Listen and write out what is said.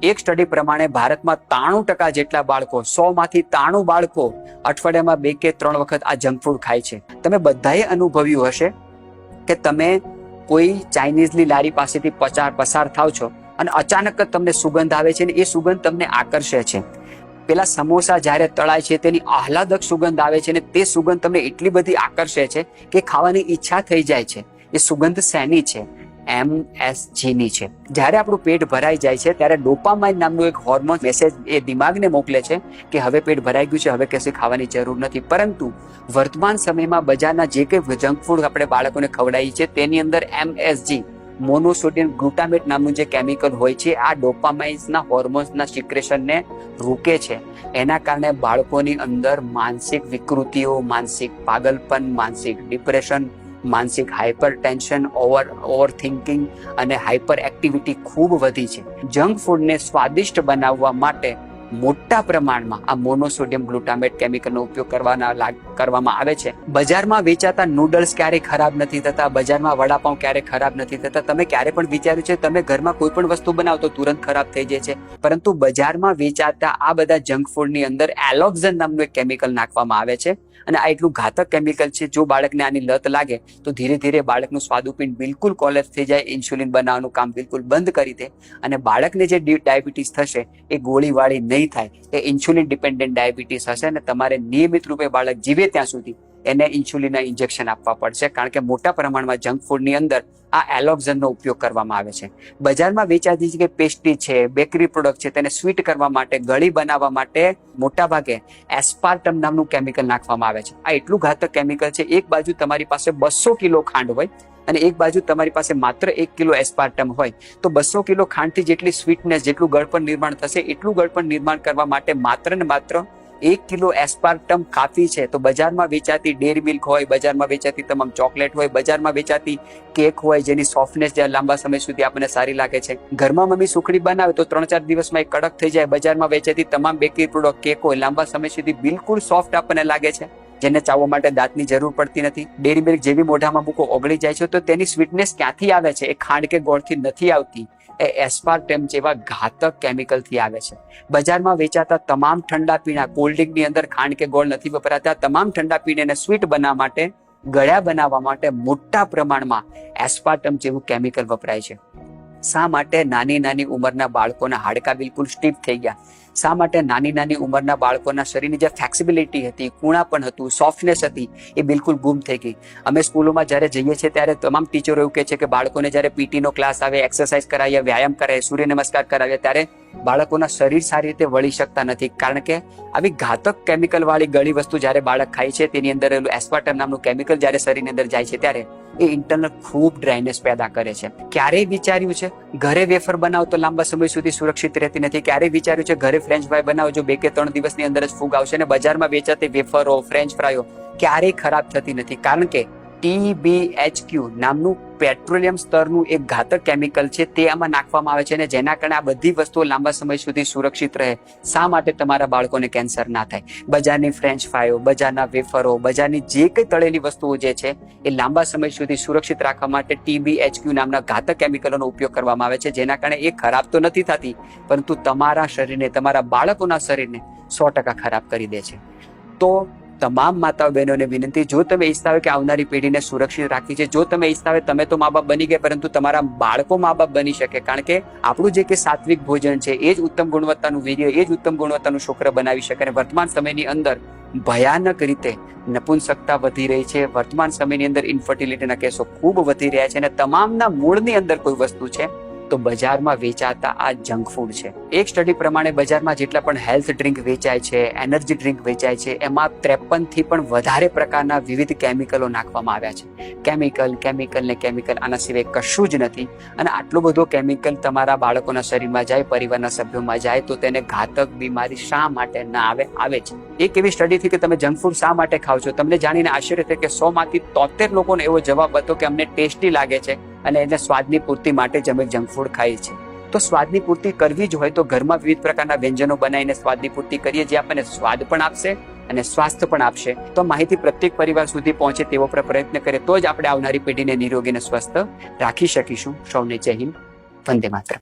એક સ્ટડી પ્રમાણે ભારતમાં 93% જેટલા બાળકો, 100માંથી 93 બાળકો અઠવાડિયામાં 2 કે 3 વખત આ જંક ફૂડ ખાય છે. તમે બધાએ અનુભવ્યું હશે કે તમે કોઈ ચાઇનીઝની લારી પાસેથી પસાર થાવ છો અને અચાનક જ તમને સુગંધ આવે છે, અને એ સુગંધ તમને આકર્ષે છે. પેલા સમોસા જ્યારે તળાય છે તેની આહલાદક સુગંધ આવે છે, અને તે સુગંધ તમને એટલી બધી આકર્ષે છે કે ખાવાની ઈચ્છા થઈ જાય છે. એ સુગંધ શેની છે? MSG ની છે. જ્યારે આપણું પેટ ભરાઈ જાય છે ત્યારે ડોપામાઇન નામનું એક હોર્મોન મેસેજ એ દિમાગને મોકલે છે કે હવે પેટ ભરાઈ ગયું છે, હવે કશું ખાવાની જરૂર નથી. પરંતુ વર્તમાન સમયમાં બજારના જે કંઈ જંક ફૂડ આપણે બાળકોને ખવડાવીએ છીએ તેની અંદર MSG મોનોસોડિયમ ગ્લુટામેટ નામનું જે કેમિકલ હોય છે, આ ડોપામાઇન્સના હોર્મોન્સના સિક્રેશનને રોકે છે. એના કારણે બાળકોની અંદર માનસિક વિકૃતિઓ, માનસિક પાગલપન, માનસિક ડિપ્રેશન, માનસિક હાઇપર ટેન્શન, ઓવર થિંકિંગ અને હાઇપર એક્ટિવિટી ખૂબ વધી છે. જંક ફૂડને સ્વાદિષ્ટ બનાવવા માટે મોટા પ્રમાણમાં આ મોનોસોડિયમ ગ્લુટામેટ કેમિકલનો ઉપયોગ કરવામાં આવે છે. બજારમાં વેચાતા નૂડલ્સ ક્યારેય ખરાબ નથી થતા, બજારમાં વડાપાઉં ક્યારેય ખરાબ નથી થતા. તમે ક્યારે પણ વિચાર્યું છે તમે ઘરમાં કોઈ પણ વસ્તુ બનાવો તો તુરંત ખરાબ થઈ જાય છે? પરંતુ બજારમાં વેચાતા આ બધા જંક ફૂડની અંદર એલોક્ઝન નામનું એક કેમિકલ નાખવામાં આવે છે, અને આ એટલું ઘાતક કેમિકલ છે, જો બાળકને આની લત લાગે તો ધીરે ધીરે બાળકનું સ્વાદુપિંડ બિલકુલ કોલેપ્સ થઈ જાય, ઇન્સ્યુલિન બનાવવાનું કામ બિલકુલ બંધ કરી દે, અને બાળકને જે ડાયાબિટીસ થશે એ ગોળીવાળી નહીં થાય, એ ઇન્સ્યુલિન ડિપેન્ડન્ટ ડાયાબિટીસ હશે. અને તમારે નિયમિત રૂપે બાળક જીવે ત્યાં સુધી એને ઇન્સ્યુલિનના ઇન્જેક્શન આપવા પડશે, કારણ કે મોટા પ્રમાણમાં જંક ફૂડની અંદર આ એલોક્ઝનનો ઉપયોગ કરવામાં આવે છે. બજારમાં વેચાતી જે પેસ્ટ્રી છે, બેકરી પ્રોડક્ટ છે, તેને સ્વીટ કરવા માટે, ગળી બનાવવા માટે મોટા ભાગે એસ્પાર્ટમ નામનું કેમિકલ નાખવામાં આવે છે. આ એટલું ઘાતક કેમિકલ છે, એક બાજુ તમારી પાસે 200 કિલો ખાંડ હોય અને એક બાજુ તમારી પાસે માત્ર 1 કિલો એસ્પાર્ટમ હોય, તો 200 કિલો ખાંડથી જેટલી સ્વીટનેસ, જેટલું ગળપણ નિર્માણ થશે, એટલું ગળપણ નિર્માણ કરવા માટે માત્ર ને માત્ર 1 કિલો એસ્પાર્ટમ કાફી છે. તો બજારમાં વેચાતી ડેરી મિલ્ક હોય, બજારમાં વેચાતી તમામ ચોકલેટ હોય, બજારમાં વેચાતી કેક હોય જેની સોફ્ટનેસ લાંબા સમય સુધી આપણને સારી લાગે છે, ઘરમાં મમ્મી સુખડી બનાવે તો 3-4 દિવસમાં એ કડક થઈ જાય. બજારમાં વેચાતી તમામ બેકરી પ્રોડક્ટ, કેક હોય, લાંબા સમય સુધી બિલકુલ સોફ્ટ આપણને લાગે છે, જેને ચાવવા માટે દાંતની જરૂર પડતી નથી. ડેરી મિલ્ક જેવી મોઢામાં મૂકો ઓગળી જાય છે, તો તેની સ્વીટનેસ ક્યાંથી આવે છે? એ ખાંડ કે ગોળથી નથી આવતી, એ એસ્પાર્ટેમ જેવા ઘાતક કેમિકલથી આવે છે. બજારમાં વેચાતા તમામ ઠંડા પીણા, કોલ્ડ ડ્રિંકની અંદર ખાંડ કે ગોળ નથી વપરાતા. તમામ ઠંડા પીણાને સ્વીટ બનાવવા માટે, ગળ્યા બનાવવા માટે મોટા પ્રમાણમાં એસ્પાર્ટમ જેવું કેમિકલ વપરાય છે. શા માટે નાની નાની ઉંમરના બાળકોના હાડકાં બિલકુલ સ્ટીફ થઈ ગયા? શા માટે નાની નાની ઉંમરના બાળકોના શરીરની જે ફ્લેક્સિબિલિટી હતી, કૂણાપણ હતું, સોફ્ટનેસ હતી, એ બિલકુલ ગુમ થઈ ગઈ? અમે સ્કૂલોમાં જ્યારે જઈએ છીએ ત્યારે તમામ ટીચરો એવું કહે છે કે બાળકોને જ્યારે પીટીનો ક્લાસ આવે, એક્સરસાઇઝ કરાવીએ, વ્યાયામ કરાવીએ, સૂર્ય નમસ્કાર કરાવીએ, ત્યારે બાળકોના શરીર સારી રીતે વળી શકતા નથી, કારણ કે આવી ઘાતક કેમિકલ વાળી ગળી વસ્તુ જ્યારે બાળક ખાય છે તેની અંદર એસ્પાર્ટમ નામનું કેમિકલ જ્યારે શરીરની અંદર જાય છે ત્યારે એ ઇન્ટરનલ ખૂબ ડ્રાયનેસ પેદા કરે છે. ક્યારેય વિચાર્યું છે ઘરે વેફર બનાવો તો લાંબા સમય સુધી સુરક્ષિત રહેતી નથી? ક્યારેય વિચાર્યું છે ઘરે ફ્રેન્ચ ફ્રાય બનાવો, જો 2 કે 3 દિવસની અંદર જ ફૂગ આવશે? અને બજારમાં વેચાતી વેફરો, ફ્રેન્ચ ફ્રાયો ક્યારેય ખરાબ થતી નથી, કારણ કે TBHQ નામનું પેટ્રોલિયમ સ્તરનું એક ઘાતક કેમિકલ છે, તે આમાં નાખવામાં આવે છે, અને જેના કારણે આ બધી વસ્તુઓ લાંબા સમય સુધી સુરક્ષિત રહે. શા માટે તમારા બાળકોને કેન્સર ના થાય? બજારની ફ્રેન્ચ ફ્રાયો, બજારના વેફરો, બજારની જે કંઈ તળેલી વસ્તુઓ જે છે એ લાંબા સમય સુધી સુરક્ષિત રાખવા માટે TBHQ નામના ઘાતક કેમિકલોનો ઉપયોગ કરવામાં આવે છે, જેના કારણે એ ખરાબ તો નથી થતી, પરંતુ તમારા શરીરને, તમારા બાળકોના શરીરને 100% ખરાબ કરી દે છે. તો તમામ માતાઓ બહેનોને વિનંતી, જો તમે ઈચ્છતા હોય કે આવનારી પેઢીને સુરક્ષિત રાખવી છે, જો તમે ઈચ્છતા હોય, તમે તો મા બાપ બની ગયા પરંતુ તમારા બાળકો મા બાપ બની શકે, કારણ કે આપણું જે કે સાત્વિક ભોજન છે એ જ ઉત્તમ ગુણવત્તાનું વીર્ય, એ જ ઉત્તમ ગુણવત્તાનું શુક્ર બનાવી શકે. અને વર્તમાન સમયની અંદર ભયાનક રીતે નપુંસકતા વધી રહી છે, વર્તમાન સમયની અંદર ઇન્ફર્ટિલિટીના કેસો ખૂબ વધી રહ્યા છે, અને તમામના મૂળની અંદર કોઈ વસ્તુ છે તો બજારમાં વેચાતા આ જંક ફૂડ છે. એક સ્ટડી પ્રમાણે બજારમાં જેટલા પણ હેલ્થ ડ્રિંક વેચાય છે, એનર્જી ડ્રિંક વેચાય છે, એમાં 53 થી પણ વધારે પ્રકારના વિવિધ કેમિકલો નાખવામાં આવ્યા છે. કેમિકલ આના સિવાય કશું જ નથી. અને આટલો બધો કેમિકલ તમારા બાળકોના શરીરમાં જાય, પરિવારના સભ્યોમાં જાય, તો તેને ઘાતક બીમારી શા માટે ના આવે છે? એક એવી સ્ટડીથી કે તમે જંક ફૂડ શા માટે ખાવ છો, તમને જાણીને આશ્ચર્ય થાય કે 100માંથી 73 લોકોને એવો જવાબ હતો કે અમને ટેસ્ટી લાગે છે અને એને સ્વાદની પૂર્તિ માટે જ અમે જંક ફૂડ ખાઈએ છીએ. તો સ્વાદની પૂર્તિ કરવી જ હોય તો ઘરમાં વિવિધ પ્રકારના વ્યંજનો બનાવીને સ્વાદની પૂર્તિ કરીએ, જે આપણને સ્વાદ પણ આપશે અને સ્વાસ્થ્ય પણ આપશે. તો માહિતી પ્રત્યેક પરિવાર સુધી પહોંચે તેવો પ્રયત્ન કરે તો જ આપણે આવનારી પેઢીને નિરોગી અને સ્વસ્થ રાખી શકીશું. સૌને જય હિન્દ, વંદે માતરમ.